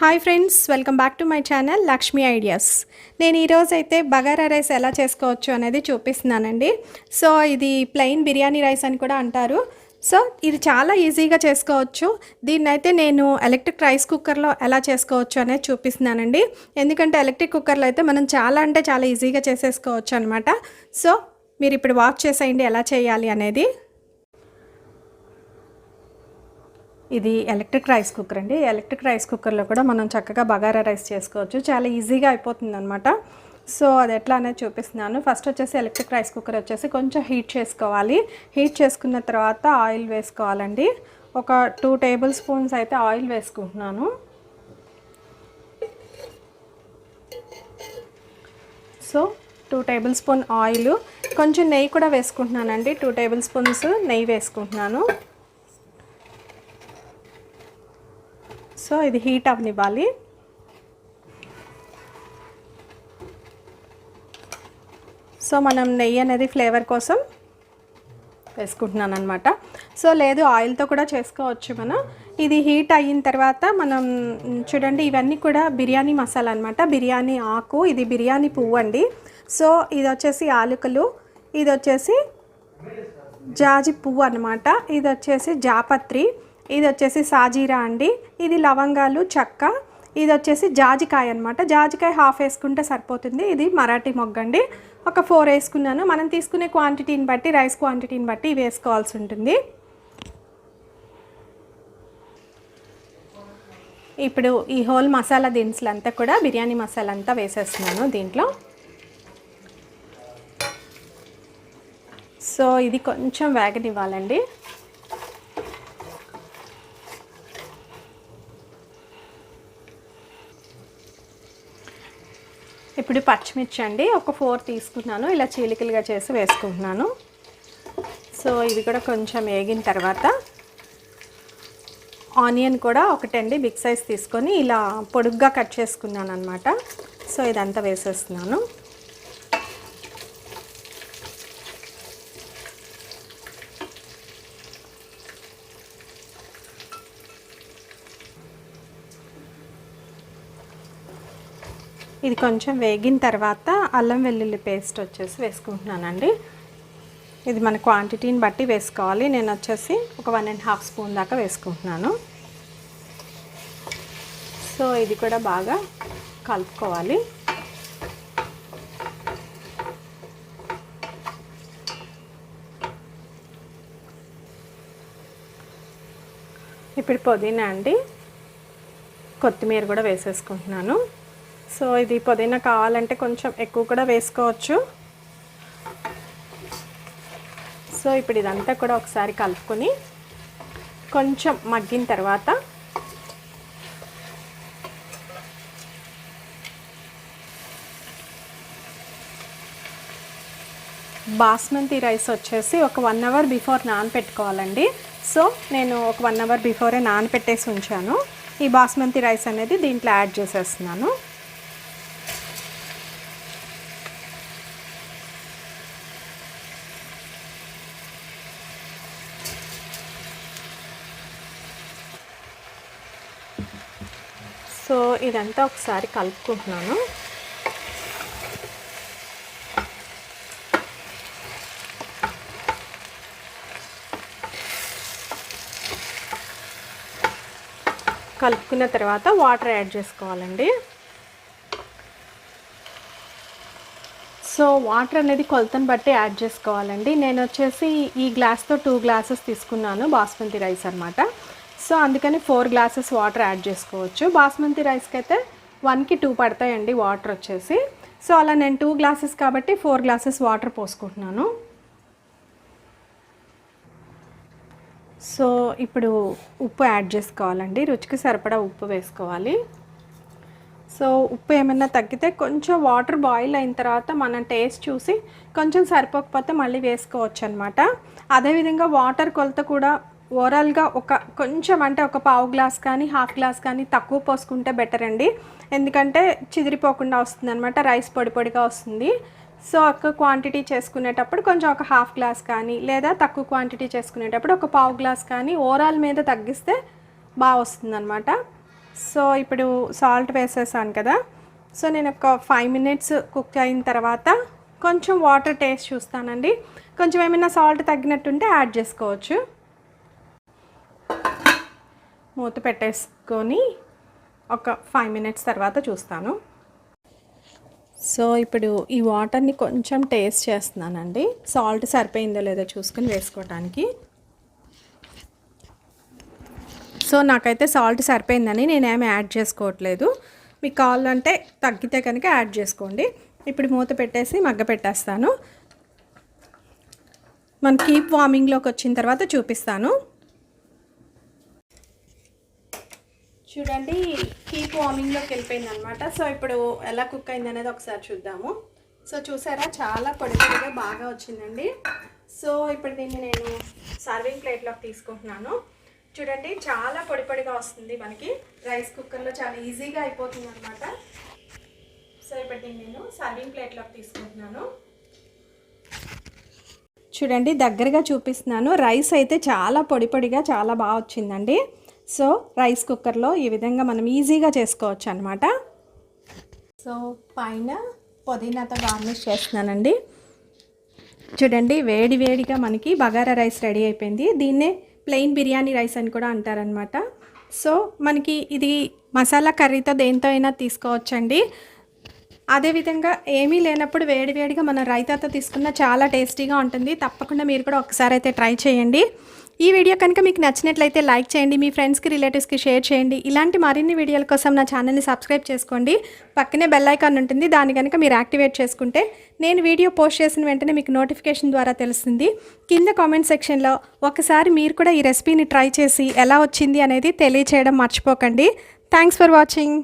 Hi friends, welcome back to my channel Lakshmi ideas. నేను ఈరోజు అయితే బగారా రైస్ ఎలా చేసుకోవచ్చు అనేది చూపిస్తున్నానండి. సో ఇది ప్లెయిన్ బిర్యానీ రైస్ అని కూడా అంటారు. సో ఇది చాలా ఈజీగా చేసుకోవచ్చు. దీన్నైతే నేను ఎలక్ట్రిక్ రైస్ కుక్కర్లో ఎలా చేసుకోవచ్చు అనేది చూపిస్తున్నానండి. ఎందుకంటే ఎలక్ట్రిక్ కుక్కర్లో అయితే మనం చాలా అంటే చాలా ఈజీగా చేసేసుకోవచ్చు అనమాట. సో మీరు ఇప్పుడు వాచ్ చేసేయండి ఎలా చేయాలి అనేది. ఇది ఎలక్ట్రిక్ రైస్ కుక్కర్ అండి. ఎలక్ట్రిక్ రైస్ కుక్కర్లో కూడా మనం చక్కగా బగారా రైస్ చేసుకోవచ్చు. చాలా ఈజీగా అయిపోతుంది అనమాట. సో అది ఎట్లా అనేది చూపిస్తున్నాను. ఫస్ట్ వచ్చేసి ఎలక్ట్రిక్ రైస్ కుక్కర్ వచ్చేసి కొంచెం హీట్ చేసుకోవాలి. హీట్ చేసుకున్న తర్వాత ఆయిల్ వేసుకోవాలండి. ఒక 2 టేబుల్ స్పూన్స్ అయితే ఆయిల్ వేసుకుంటున్నాను. సో 2 టేబుల్ స్పూన్ ఆయిల్, కొంచెం నెయ్యి కూడా వేసుకుంటున్నానండి. 2 టేబుల్ స్పూన్స్ నెయ్యి వేసుకుంటున్నాను. సో ఇది హీట్ అవ్వనివ్వాలి. సో మనం నెయ్యి అనేది ఫ్లేవర్ కోసం వేసుకుంటున్నాను అనమాట. సో లేదు ఆయిల్తో కూడా చేసుకోవచ్చు మనం. ఇది హీట్ అయిన తర్వాత మనం చూడండి, ఇవన్నీ కూడా బిర్యానీ మసాలా అనమాట. బిర్యానీ ఆకు, ఇది బిర్యానీ పువ్వు అండి. సో ఇది వచ్చేసి యాలకులు, ఇది వచ్చేసి జాజి పువ్వు అనమాట, ఇది వచ్చేసి జాపత్రి, ఇది వచ్చేసి సాజీరా అండి, ఇది లవంగాలు, చెక్క, ఇది వచ్చేసి జాజికాయ అనమాట. జాజికాయ హాఫ్ వేసుకుంటే సరిపోతుంది. ఇది మరాఠీ మొగ్గ అండి, ఒక 4 వేసుకున్నాను. మనం తీసుకునే క్వాంటిటీని బట్టి, రైస్ క్వాంటిటీని బట్టి వేసుకోవాల్సి ఉంటుంది. ఇప్పుడు ఈ హోల్ మసాలా దినుసులు అంతా కూడా బిర్యానీ మసాలా అంతా వేసేస్తున్నాను దీంట్లో. సో ఇది కొంచెం వేగనివ్వాలండి. ఇప్పుడు పచ్చిమిర్చి అండి, ఒక 4 తీసుకున్నాను. ఇలా చీలికలుగా చేసి వేసుకుంటున్నాను. సో ఇవి కూడా కొంచెం వేగిన తర్వాత ఆనియన్ కూడా ఒకటండి, బిగ్ సైజ్ తీసుకొని ఇలా పొడుగ్గా కట్ చేసుకున్నాను అనమాట. సో ఇదంతా వేసేస్తున్నాను. ఇది కొంచెం వేగిన తర్వాత అల్లం వెల్లుల్లి పేస్ట్ వచ్చేసి వేసుకుంటున్నానండి. ఇది మన క్వాంటిటీని బట్టి వేసుకోవాలి. నేను వచ్చేసి ఒక 1.5 స్పూన్ దాకా వేసుకుంటున్నాను. సో ఇది కూడా బాగా కలుపుకోవాలి. ఇప్పుడు పుదీనా అండి, కొత్తిమీర కూడా వేసేసుకుంటున్నాను. సో ఇది పుదీనా కావాలంటే కొంచెం ఎక్కువ కూడా వేసుకోవచ్చు. సో ఇప్పుడు ఇదంతా కూడా ఒకసారి కలుపుకొని కొంచెం మగ్గిన తర్వాత బాస్మతి రైస్ వచ్చేసి ఒక 1 అవర్ బిఫోర్ నానపెట్టుకోవాలండి. సో నేను ఒక 1 అవర్ బిఫోరే నానపెట్టేసి ఉంచాను. ఈ బాస్మతి రైస్ అనేది దీంట్లో యాడ్ చేసేస్తున్నాను. సో ఇదంతా ఒకసారి కలుపుకుంటున్నాను. కలుపుకున్న తర్వాత వాటర్ యాడ్ చేసుకోవాలండి. సో వాటర్ అనేది కొలతను బట్టి యాడ్ చేసుకోవాలండి. నేను వచ్చేసి ఈ గ్లాస్తో 2 గ్లాసెస్ తీసుకున్నాను బాస్మతి రైస్ అనమాట. సో అందుకని 4 గ్లాసెస్ వాటర్ యాడ్ చేసుకోవచ్చు. బాస్మతి రైస్కి అయితే 1కి 2 పడతాయండి వాటర్ వచ్చేసి. సో అలా నేను 2 గ్లాసెస్ కాబట్టి 4 గ్లాసెస్ వాటర్ పోసుకుంటున్నాను. సో ఇప్పుడు ఉప్పు యాడ్ చేసుకోవాలండి. రుచికి సరిపడా ఉప్పు వేసుకోవాలి. సో ఉప్పు ఏమైనా తగ్గితే కొంచెం వాటర్ బాయిల్ అయిన తర్వాత మనం టేస్ట్ చూసి కొంచెం సరిపోకపోతే మళ్ళీ వేసుకోవచ్చు అనమాట. అదేవిధంగా వాటర్ కొలత కూడా ఓవరాల్గా ఒక కొంచెం అంటే ఒక 1/2 గ్లాస్ కానీ 1/2 గ్లాస్ కానీ తక్కువ పోసుకుంటే బెటర్ అండి. ఎందుకంటే చిదిరిపోకుండా వస్తుంది అనమాట, రైస్ పొడి పొడిగా వస్తుంది. సో ఒక క్వాంటిటీ చేసుకునేటప్పుడు కొంచెం ఒక 1/2 గ్లాస్ కానీ, లేదా తక్కువ క్వాంటిటీ చేసుకునేటప్పుడు ఒక 1/2 గ్లాస్ కానీ ఓవరాల్ మీద తగ్గిస్తే బాగా వస్తుంది అనమాట. సో ఇప్పుడు సాల్ట్ వేసేసాను కదా. సో నేను ఒక 5 మినిట్స్ కుక్ అయిన తర్వాత కొంచెం వాటర్ టేస్ట్ చూస్తానండి. కొంచెం ఏమైనా సాల్ట్ తగ్గినట్టుంటే యాడ్ చేసుకోవచ్చు. మూత పెట్టేసుకొని ఒక 5 మినిట్స్ తర్వాత చూస్తాను. సో ఇప్పుడు ఈ వాటర్ని కొంచెం టేస్ట్ చేస్తున్నానండి, సాల్ట్ సరిపోయిందో లేదో చూసుకొని వేసుకోవటానికి. సో నాకైతే సాల్ట్ సరిపోయిందని నేనేమి యాడ్ చేసుకోవట్లేదు. మీకు కావాలంటే తగ్గితే కనుక యాడ్ చేసుకోండి. ఇప్పుడు మూత పెట్టేసి మగ్గ పెట్టేస్తాను. మన కీప్ వార్మింగ్లోకి వచ్చిన తర్వాత చూపిస్తాను. చూడండి, కీప్ వార్మింగ్లోకి వెళ్ళిపోయింది అనమాట. సో ఇప్పుడు ఎలా కుక్ అయింది అనేది ఒకసారి చూద్దాము. సో చూసారా, చాలా పొడి పొడిగా బాగా వచ్చిందండి. సో ఇప్పుడు దీన్ని నేను సర్వింగ్ ప్లేట్లోకి తీసుకుంటున్నాను. చూడండి, చాలా పొడి పొడిగా వస్తుంది మనకి. రైస్ కుక్కర్లో చాలా ఈజీగా అయిపోతుంది అనమాట. సో ఇప్పుడు దీన్ని నేను సర్వింగ్ ప్లేట్లోకి తీసుకుంటున్నాను. చూడండి, దగ్గరగా చూపిస్తున్నాను. రైస్ అయితే చాలా పొడి పొడిగా చాలా బాగా వచ్చిందండి. సో రైస్ కుక్కర్లో ఈ విధంగా మనం ఈజీగా చేసుకోవచ్చు అనమాట. సో పైన పుదీనాతో గార్నిష్ చేస్తున్నానండి. చూడండి, వేడి వేడిగా మనకి బగారా రైస్ రెడీ అయిపోయింది. దీన్నే ప్లెయిన్ బిర్యానీ రైస్ అని కూడా అంటారనమాట. సో మనకి ఇది మసాలా కర్రీతో దేంతో అయినా తీసుకోవచ్చండి. అదేవిధంగా ఏమీ లేనప్పుడు వేడివేడిగా మనం రైతాతో తీసుకున్న చాలా టేస్టీగా ఉంటుంది. తప్పకుండా మీరు కూడా ఒకసారి అయితే ట్రై చేయండి. ఈ వీడియో కనుక మీకు నచ్చినట్లయితే లైక్ చేయండి, మీ ఫ్రెండ్స్కి రిలేటివ్స్కి షేర్ చేయండి. ఇలాంటి మరిన్ని వీడియోల కోసం నా ఛానల్ని సబ్స్క్రైబ్ చేసుకోండి. పక్కనే బెల్ ఐకాన్ ఉంటుంది, దాన్ని కనుక మీరు యాక్టివేట్ చేసుకుంటే నేను వీడియో పోస్ట్ చేసిన వెంటనే మీకు నోటిఫికేషన్ ద్వారా తెలుస్తుంది. కింద కామెంట్ సెక్షన్లో ఒకసారి మీరు కూడా ఈ రెసిపీని ట్రై చేసి ఎలా వచ్చింది అనేది తెలియచేయడం మర్చిపోకండి. Thanks for watching.